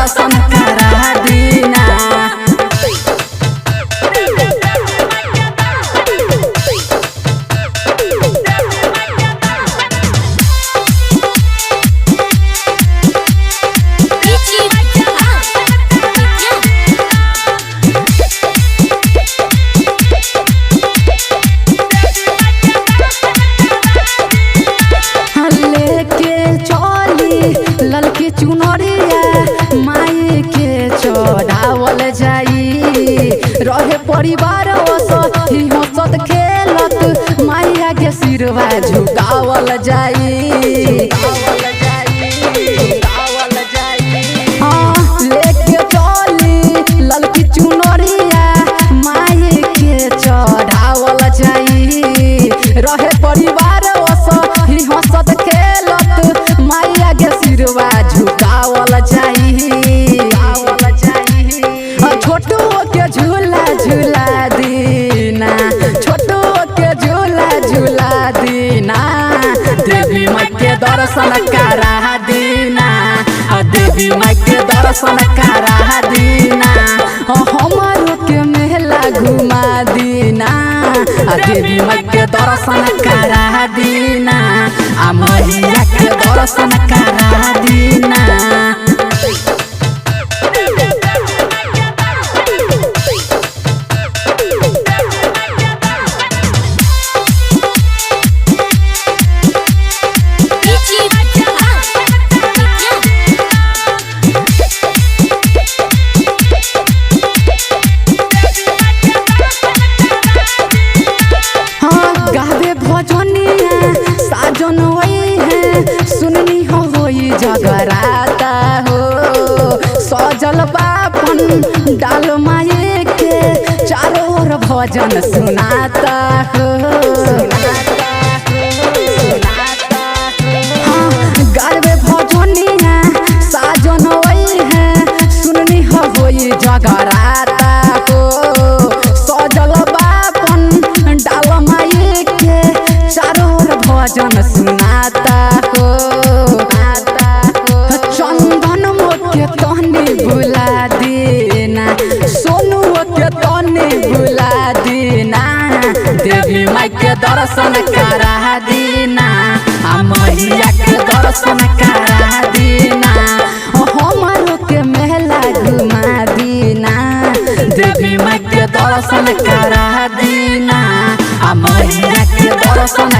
दर्शन करा दीना। ललकी चुनरिया माई के चढ़ावल जाई, रहे परिवार हंसत खेलत माई आगे सिरवा झुकावल जाई। हाँ लेके चली ललकी चुनरिया माई के चढ़ावल जाई, रहे परिवार हंसत खेलत माई आगे सिरवा झुकावल जाई। छोटू के झूला झूला दीना, छोटू के झूला झूला दीना, देवी माई के दर्शन करा दीना, देवी माई के दर्शन करा दीना, हमारो के मेला घुमा दीना, देवी माई के दर्शन करा दीना, मैया के दर्शन करा दीना। साजन वही है सुननी होई जगराता हो, सजल बापन डाल माये के चारों ओर भजन सुनाता हो। गावे भजनिया साजन वही है सुननी होई जगराता हो, सजल बापन डाल माये के चारों भजन सुनाता हो। चंदन के तनी भुला देना, सोनू के तनी भुला देना, देवी माई के दर्शन करा दीना, मैया के दर्शन करा दीना, हमारो के मेला घुमा दीना, देवी माई के दर्शन करा दीना, मैया के दर्शन